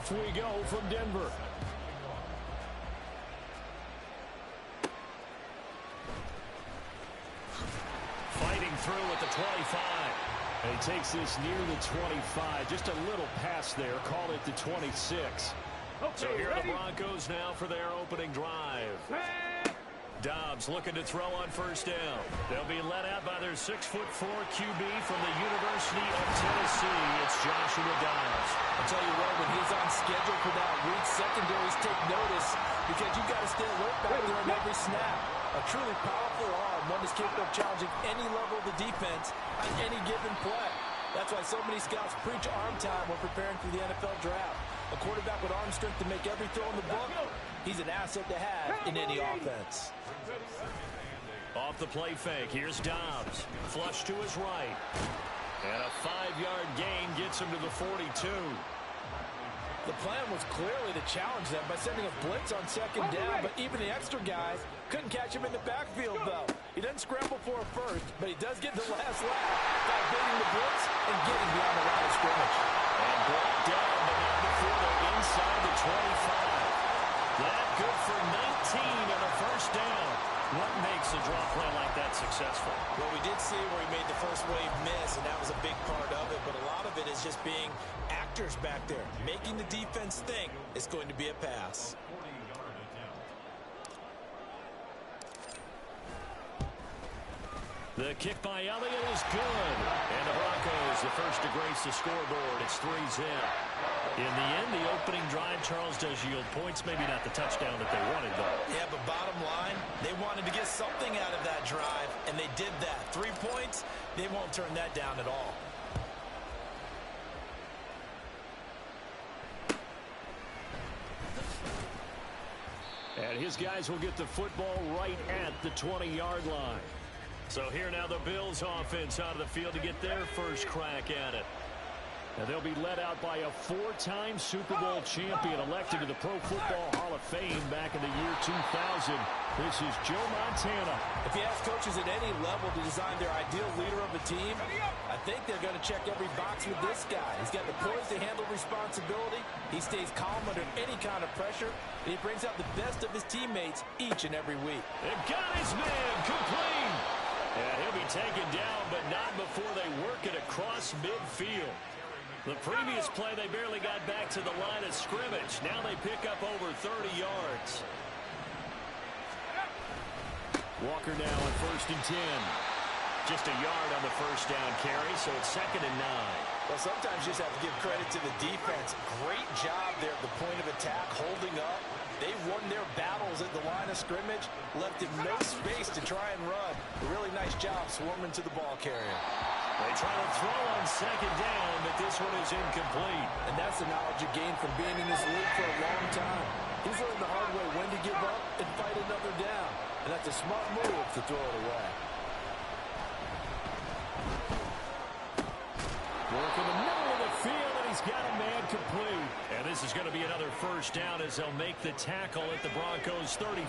Off we go from Denver. Fighting through at the 25. And he takes this near the 25. Just a little pass there. Call it the 26. So here are the Broncos now for their opening drive. Dobbs looking to throw on first down. They'll be led out by their 6'4" QB from the University of Tennessee. It's Joshua Dobbs. I'll tell you what, when he's on schedule for that week, secondaries take notice because you've got to stay alert back there on every snap. A truly powerful arm, one that's capable of challenging any level of the defense on any given play. That's why so many scouts preach arm time when preparing for the NFL draft. A quarterback with arm strength to make every throw in the book, he's an asset to have in any offense. Off the play fake, here's Dobbs. Flush to his right. And a 5-yard gain gets him to the 42. The plan was clearly to challenge them by sending a blitz on second down, but even the extra guys couldn't catch him in the backfield, though. He doesn't scramble for a first, but he does get the last lap by beating the blitz and getting beyond the line of scrimmage. And brought down, but not before they're inside the 25. That good for 19 and a first down. What makes a draw play like that successful? Well, we did see where he made the first wave miss, and that was a big part of it, but a lot of it is just being actors back there, making the defense think it's going to be a pass. The kick by Elliott is good. And the Broncos, the first to grace the scoreboard. It's 3-0. In the end, the opening drive, Charles, does yield points. Maybe not the touchdown that they wanted, though. Yeah, but bottom line, they wanted to get something out of that drive, and they did that. 3 points, they won't turn that down at all. And his guys will get the football right at the 20-yard line. So here now the Bills offense out of the field to get their first crack at it. And they'll be led out by a 4-time Super Bowl champion elected to the Pro Football Hall of Fame back in the year 2000. This is Joe Montana. If you ask coaches at any level to design their ideal leader of a team, I think they're going to check every box with this guy. He's got the poise to handle responsibility. He stays calm under any kind of pressure, and he brings out the best of his teammates each and every week. They've got his man complete. And he'll be taken down, but not before they work it across midfield. The previous play, they barely got back to the line of scrimmage. Now they pick up over 30 yards. Walker now on 1st and 10. Just a yard on the first down carry, so it's 2nd and 9. Well, sometimes you just have to give credit to the defense. Great job there at the point of attack, holding up. They won their battles at the line of scrimmage, left him no space to try and run. A really nice job swarming to the ball carrier. They try to throw on 2nd down, but this one is incomplete. And that's the knowledge you gain from being in this league for a long time. He's learned the hard way when to give up and fight another down. And that's a smart move to throw it away. Work in the middle of the field, and he's got a man complete. And this is going to be another first down as they'll make the tackle at the Broncos' 35.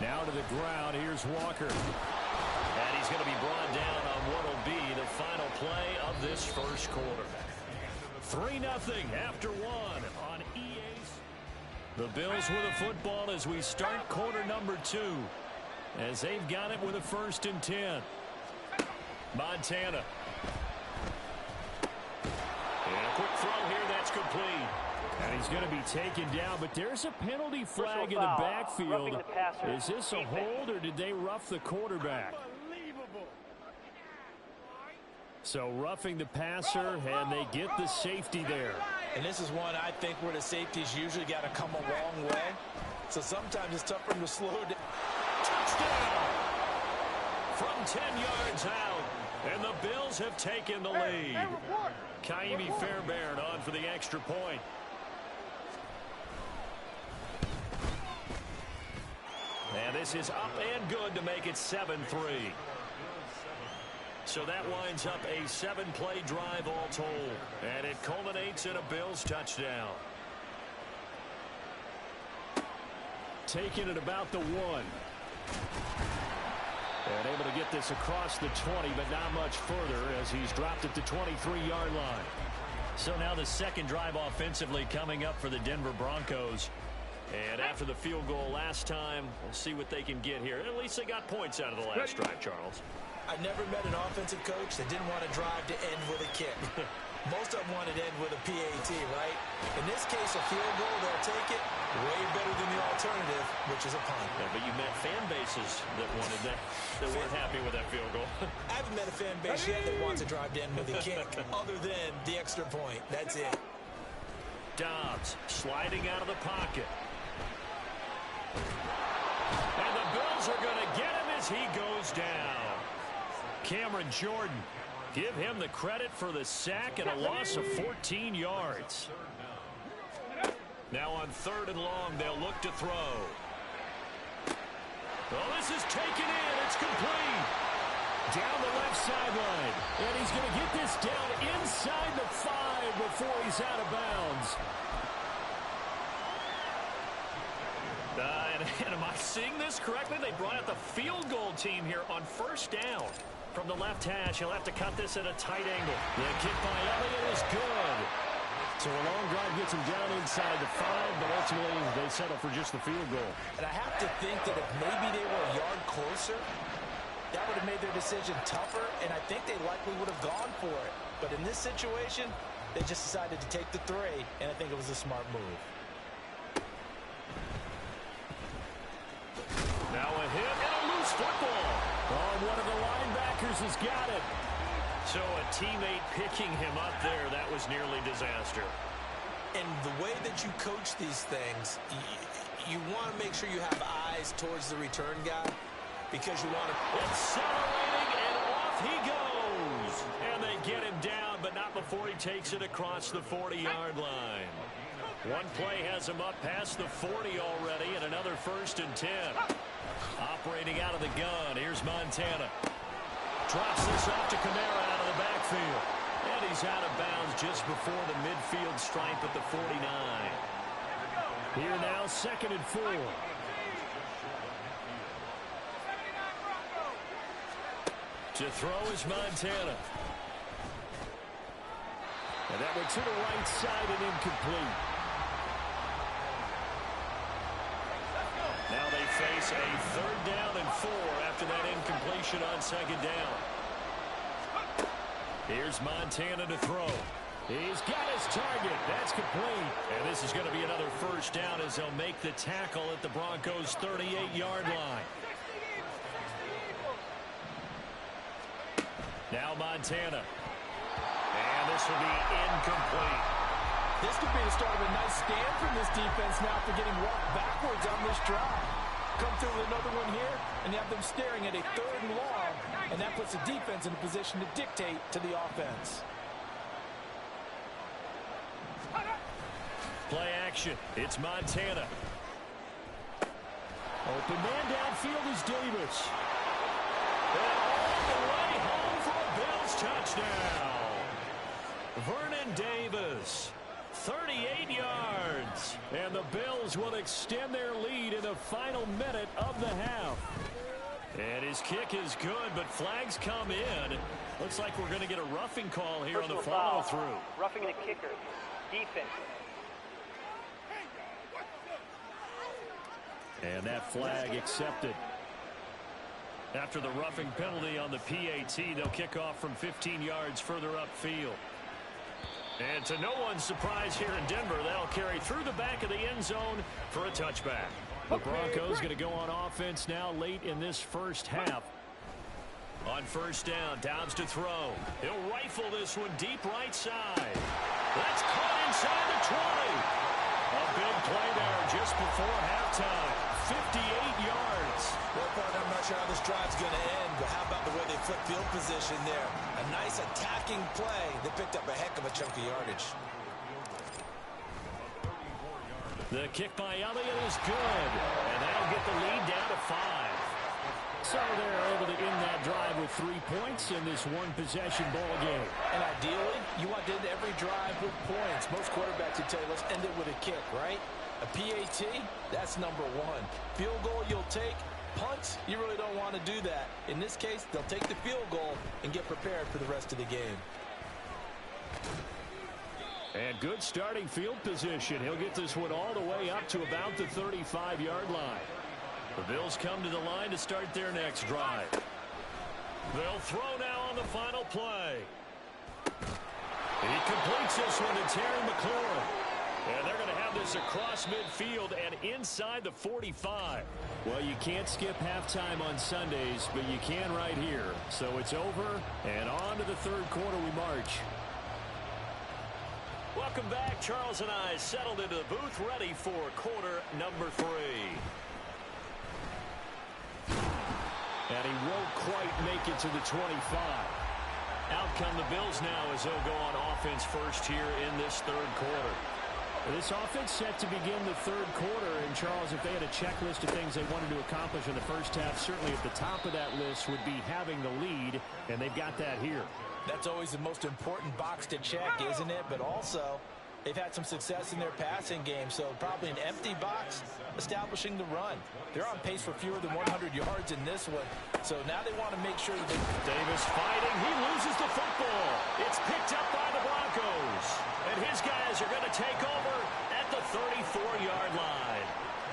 Now to the ground, here's Walker. And he's going to be brought down on what will be the final play of this first quarter. 3-0 after 1 on EA's. The Bills with the football as we start quarter number 2. As they've got it with a 1st and 10. Montana. And a quick throw here, that's complete. And he's going to be taken down, but there's a penalty flag in the backfield. Is this a hold, or did they rough the quarterback? So roughing the passer, and they get the safety there. And this is one I think where the safety's usually got to come a long way. So sometimes it's tough for them to slow down. Touchdown! From 10 yards out, and the Bills have taken the lead. Kaimi Fairbairn on for the extra point. And this is up and good to make it 7-3. So that winds up a 7-play drive all told. And it culminates in a Bills touchdown. Taking it about the 1. And able to get this across the 20, but not much further as he's dropped at the 23-yard line. So now the second drive offensively coming up for the Denver Broncos. And after the field goal last time, we'll see what they can get here. At least they got points out of the last drive, Charles. I've never met an offensive coach that didn't want to drive to end with a kick. Most of them wanted to end with a PAT, right? In this case, a field goal, they'll take it. Way better than the alternative, which is a punt. Yeah, but you met fan bases that wanted that weren't happy with that field goal. I haven't met a fan base yet that wants to drive to end with a kick, other than the extra point. That's it. Dobbs sliding out of the pocket. And the Bills are going to get him as he goes down. Cameron Jordan, give him the credit for the sack and a loss of 14 yards. Now on 3rd and long, they'll look to throw. Oh, this is taken in. It's complete. Down the left sideline. And he's going to get this down inside the 5 before he's out of bounds. And am I seeing this correctly? They brought out the field goal team here on 1st down. From the left hash, he'll have to cut this at a tight angle. The kick by Elliott is good. So a long drive gets him down inside the 5, but ultimately they settle for just the field goal. And I have to think that if maybe they were a yard closer, that would have made their decision tougher, and I think they likely would have gone for it. But in this situation, they just decided to take the 3, and I think it was a smart move. Now a hit and a loose football. Oh, one of the linebackers has got it. So a teammate picking him up there, that was nearly disaster. And the way that you coach these things, you want to make sure you have eyes towards the return guy because you want to... Accelerating, and off he goes. And they get him down, but not before he takes it across the 40-yard line. One play has him up past the 40 already, and another 1st and 10. Operating out of the gun, here's Montana. Drops this off to Kamara out of the backfield. And he's out of bounds just before the midfield stripe at the 49. Here now, 2nd and 4. To throw is Montana. And that went to the right side and incomplete. Now they face a 3rd down and 4 after that incompletion on 2nd down. Here's Montana to throw. He's got his target. That's complete. And this is going to be another 1st down as they'll make the tackle at the Broncos' 38-yard line. Now Montana. And this will be incomplete. This could be the start of a nice stand from this defense now after getting walked backwards on this drive. Come through with another one here, and you have them staring at a 3rd and long, and that puts the defense in a position to dictate to the offense. Play action. It's Montana. Open man downfield is Davis. And all the way home for a Bills touchdown. Vernon Davis. 38 yards. And the Bills will extend their lead in the final minute of the half. And his kick is good, but flags come in. Looks like we're going to get a roughing call here on the follow-through. Roughing the kicker. Defense. And that flag accepted. After the roughing penalty on the PAT, they'll kick off from 15 yards further upfield. And to no one's surprise here in Denver, they'll carry through the back of the end zone for a touchback. The Broncos going to go on offense now late in this 1st half. On 1st down, Dobbs to throw. He'll rifle this one deep right side. That's caught inside the 20. A big play there just before halftime. 58 yards. Well, partner, I'm not sure how this drive's going to end, but how about the way they flip field position there? A nice attacking play. They picked up a heck of a chunk of yardage. The kick by Elliott is good, and that'll get the lead down to 5. So they're able to end that drive with 3 points in this one-possession ball game. And ideally, you want to end every drive with points. Most quarterbacks would tell you, let's end it with a kick, right? A PAT, that's number 1. Field goal you'll take, Punts, you really don't want to do that. In this case, they'll take the field goal and get prepared for the rest of the game. And good starting field position. He'll get this one all the way up to about the 35-yard line. The Bills come to the line to start their next drive. They'll throw now on the final play. He completes this one to Terry McLaurin. And they're going to have this across midfield and inside the 45. Well, you can't skip halftime on Sundays, but you can right here. So it's over, and on to the third quarter we march. Welcome back. Charles and I settled into the booth, ready for quarter number 3. And he won't quite make it to the 25. Out come the Bills now as they'll go on offense first here in this third quarter. This offense set to begin the third quarter. And, Charles, if they had a checklist of things they wanted to accomplish in the first half, certainly at the top of that list would be having the lead, and they've got that here. That's always the most important box to check, isn't it? But also, they've had some success in their passing game, so probably an empty box establishing the run. They're on pace for fewer than 100 yards in this one, so now they want to make sure that they... Davis fighting. He loses the football. It's picked up by the Broncos. And his guys are going to take over at the 34-yard line.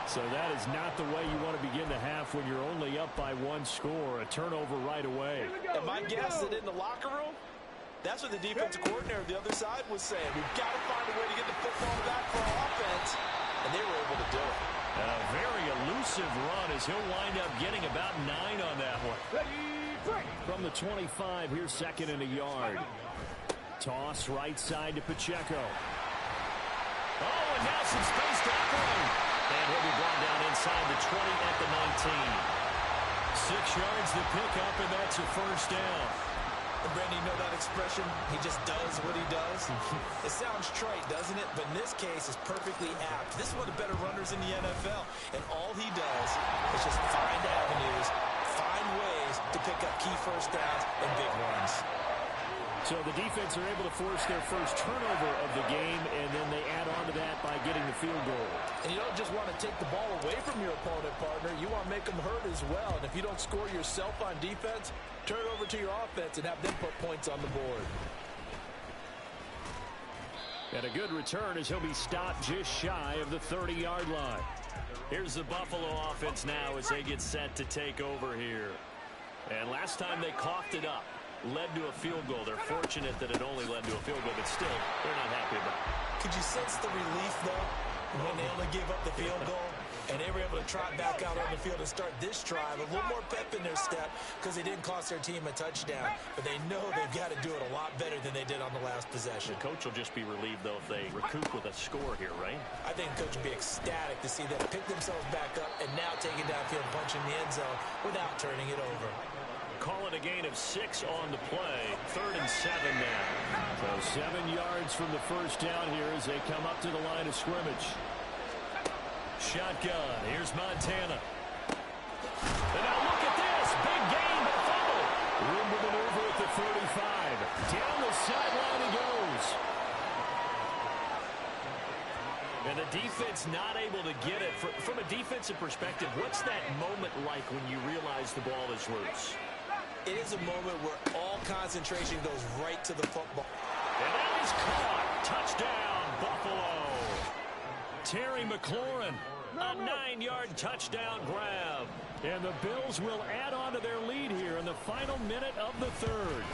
So that is not the way you want to begin the half when you're only up by 1 score. A turnover right away. And my guess that in the locker room, that's what the defensive coordinator of the other side was saying. We've got to find a way to get the football back for our offense. And they were able to do it. A very elusive run as he'll wind up getting about 9 on that one. From the 25, here's second and a yard. Toss right side to Pacheco. Oh, and now some space to operate. And he'll be brought down inside the 20 at the 19. 6 yards to pick up, and that's a first down. And Brandon, you know that expression? He just does what he does. It sounds trite, doesn't it? But in this case, it's perfectly apt. This is one of the better runners in the NFL. And all he does is just find avenues, find ways to pick up key first downs and big runs. So the defense are able to force their first turnover of the game, and then they add on to that by getting the field goal. And you don't just want to take the ball away from your opponent, partner. You want to make them hurt as well. And if you don't score yourself on defense, turn it over to your offense and have them put points on the board. And a good return as he'll be stopped just shy of the 30-yard line. Here's the Buffalo offense now as they get set to take over here. And last time they coughed it up. Led to a field goal. They're fortunate that it only led to a field goal, but still, they're not happy about it. Could you sense the relief, though, when they only gave up the field goal? And they were able to trot back out on the field and start this drive. A little more pep in their step because they didn't cost their team a touchdown. But they know they've got to do it a lot better than they did on the last possession. The coach will just be relieved, though, if they recoup with a score here, right? I think the coach will be ecstatic to see them pick themselves back up and now take it downfield and punch in the end zone without turning it over. Call it a gain of 6 on the play. 3rd and 7 now. So 7 yards from the first down here as they come up to the line of scrimmage. Shotgun. Here's Montana. And now look at this. Big gain, but fumble. Room to maneuver at the 35. Down the sideline he goes. And the defense not able to get it. From a defensive perspective, what's that moment like when you realize the ball is loose? It is a moment where all concentration goes right to the football. And that is caught. Touchdown, Buffalo. Terry McLaurin, a 9-yard touchdown grab. And the Bills will add on to their lead here in the final minute of the third.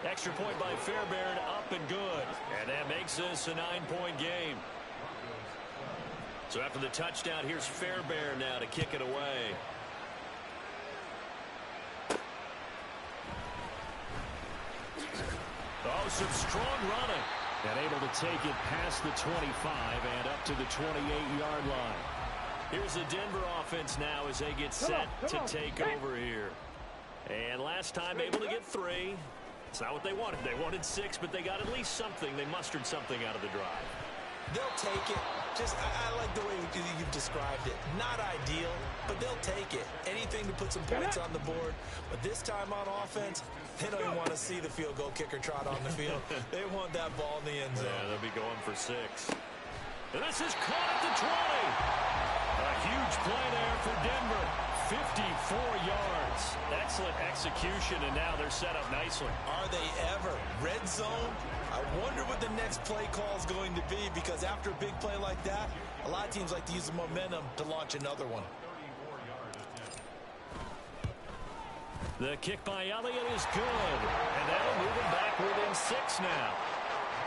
Extra point by Fairbairn, up and good. And that makes this a 9-point game. So after the touchdown, here's Fairbairn now to kick it away. Oh, some strong running. And able to take it past the 25 and up to the 28-yard line. Here's the Denver offense now as they get set to take over here. And last time able to get 3. It's not what they wanted. They wanted 6, but they got at least something. They mustered something out of the drive. They'll take it. I like the way you've described it. Not ideal, but they'll take it. Anything to put some points on the board. But this time on offense, they don't even want to see the field goal kicker trot on the field. They want that ball in the end zone. Yeah, they'll be going for 6. And this is caught at the 20. A huge play there for Denver. 54 yards. Excellent execution, and now they're set up nicely. Are they ever? Red zone? I wonder what the next play call is going to be, because after a big play like that, a lot of teams like to use the momentum to launch another one. The kick by Elliott is good, and that'll move him back within 6 now.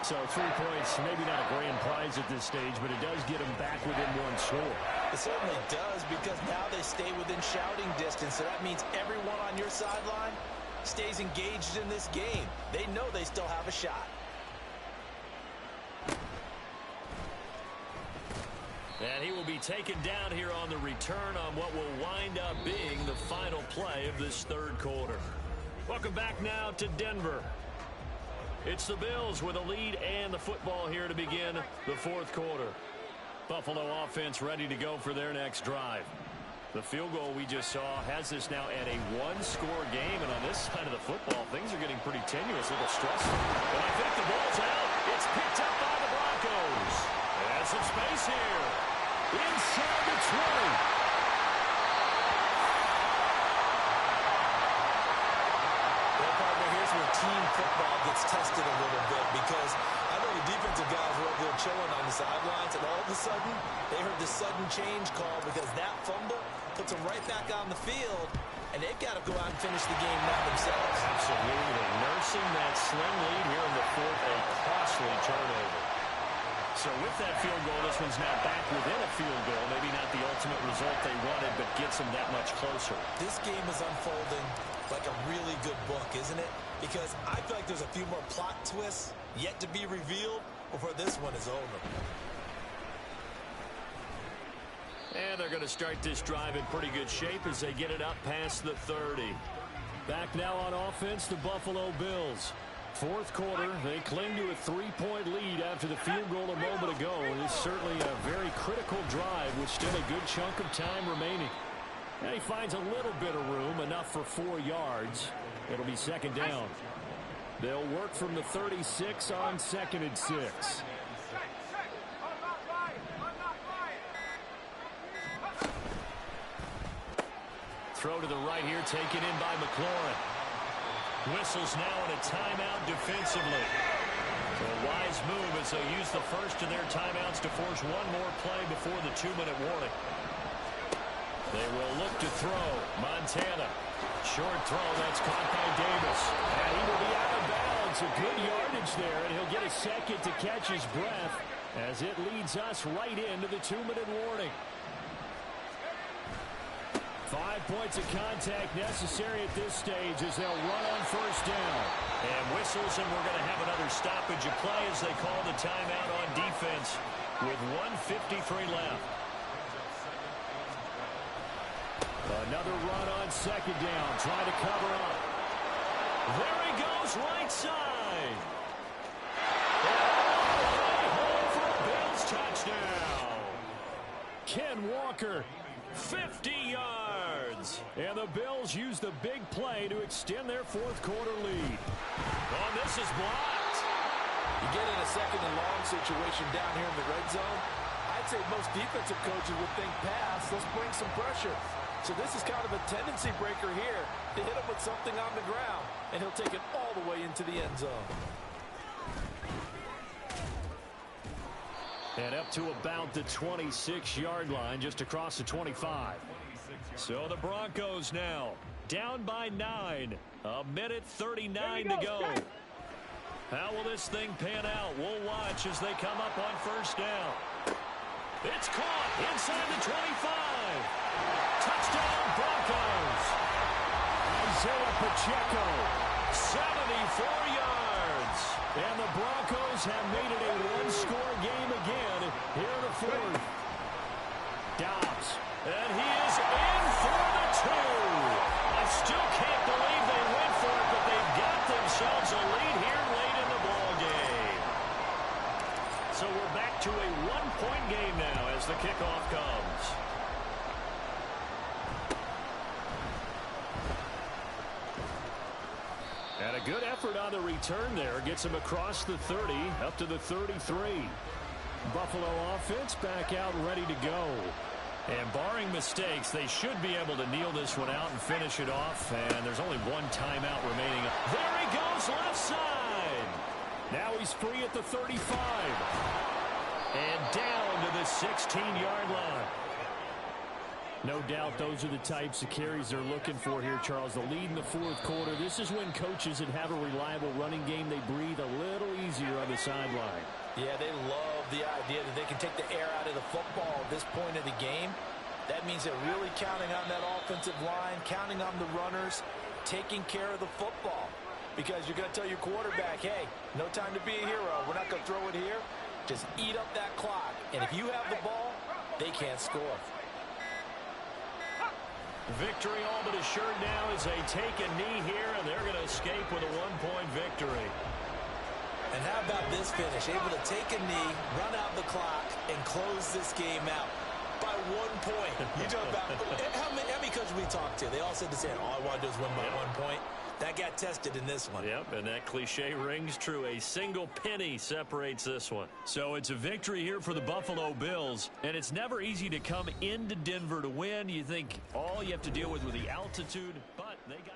So 3 points, maybe not a grand prize at this stage, but it does get him back within 1 score. It certainly does, because now they stay within shouting distance, so that means everyone on your sideline stays engaged in this game. They know they still have a shot. And he will be taken down here on the return on what will wind up being the final play of this 3rd quarter. Welcome back now to Denver. It's the Bills with a lead and the football here to begin the 4th quarter. Buffalo offense ready to go for their next drive. The field goal we just saw has this now at a 1-score game, and on this side of the football, things are getting pretty tenuous, a little stressful. But I think the ball's out. It's picked up by the Broncos. Has some space here. Inside the 20. Team football gets tested a little bit, because I know the defensive guys were over there chilling on the sidelines, and all of a sudden they heard the sudden change call, because that fumble puts them right back on the field, and they've got to go out and finish the game now themselves. Absolutely. Nursing that slim lead here in the 4th, a costly turnover. So with that field goal, this one's now back within a field goal. Maybe not the ultimate result they wanted, but gets them that much closer. This game is unfolding like a really good book, isn't it? Because I feel like there's a few more plot twists yet to be revealed before this one is over. And they're going to start this drive in pretty good shape as they get it up past the 30. Back now on offense, the Buffalo Bills. 4th quarter, they cling to a 3-point lead after the field goal a moment ago. It's certainly a very critical drive with still a good chunk of time remaining. And he finds a little bit of room, enough for 4 yards. It'll be 2nd down. They'll work from the 36 on 2nd and 6. Throw to the right here, taken in by McLaurin. Whistles now in a timeout defensively. So a wise move as they use the first of their timeouts to force one more play before the 2-minute warning. They will look to throw. Montana. Short throw. That's caught by Davis. And he will be out of bounds. A good yardage there, and he'll get a second to catch his breath as it leads us right into the 2-minute warning. 5 points of contact necessary at this stage as they'll run on 1st down. And whistles, and we're going to have another stoppage of play as they call the timeout on defense with 1:53 left. Another run on 2nd down, trying to cover up. There he goes, right side. And home for a Bills touchdown. Ken Walker, 50 yards. And the Bills use the big play to extend their 4th quarter lead. Oh, this is blocked. You get in a 2nd and long situation down here in the red zone, I'd say most defensive coaches would think pass, let's bring some pressure. So this is kind of a tendency breaker here to hit him with something on the ground, and he'll take it all the way into the end zone. And up to about the 26-yard line, just across the 25. So the Broncos now down by 9. 1:39 to go. How will this thing pan out? We'll watch as they come up on 1st down. It's caught inside the 25. Touchdown Broncos. Isaiah Pacheco, 74 yards. And the Broncos have made it a 1-score game again here in the 4th. Dobbs, and he is in for the 2. I still can't believe they went for it, but they've got themselves a lead here late in the ball game. So we're back to a 1-point game now as the kickoff comes. And a good effort on the return there. Gets him across the 30, up to the 33. Buffalo offense back out ready to go. And barring mistakes, they should be able to kneel this one out and finish it off. And there's only one timeout remaining. There he goes, left side. Now he's free at the 35. And down to the 16-yard line. No doubt those are the types of carries they're looking for here, Charles. The lead in the fourth quarter. This is when coaches that have a reliable running game, they breathe a little easier on the sideline. Yeah, they love the idea that they can take the air out of the football at this point of the game. That means they're really counting on that offensive line, counting on the runners, taking care of the football. Because you're going to tell your quarterback, hey, no time to be a hero. We're not going to throw it here. Just eat up that clock. And if you have the ball, they can't score. Victory all but assured now as they take a knee here, and they're going to escape with a one-point victory. And how about this finish? Able to take a knee, run out the clock, and close this game out by 1 point. You talk about how many coaches we talked to? They all said the same. All I want to do is win by 1 point. That got tested in this one. Yep, and that cliche rings true. A single penny separates this one. So it's a victory here for the Buffalo Bills, and it's never easy to come into Denver to win. You think all you have to deal with the altitude, but they got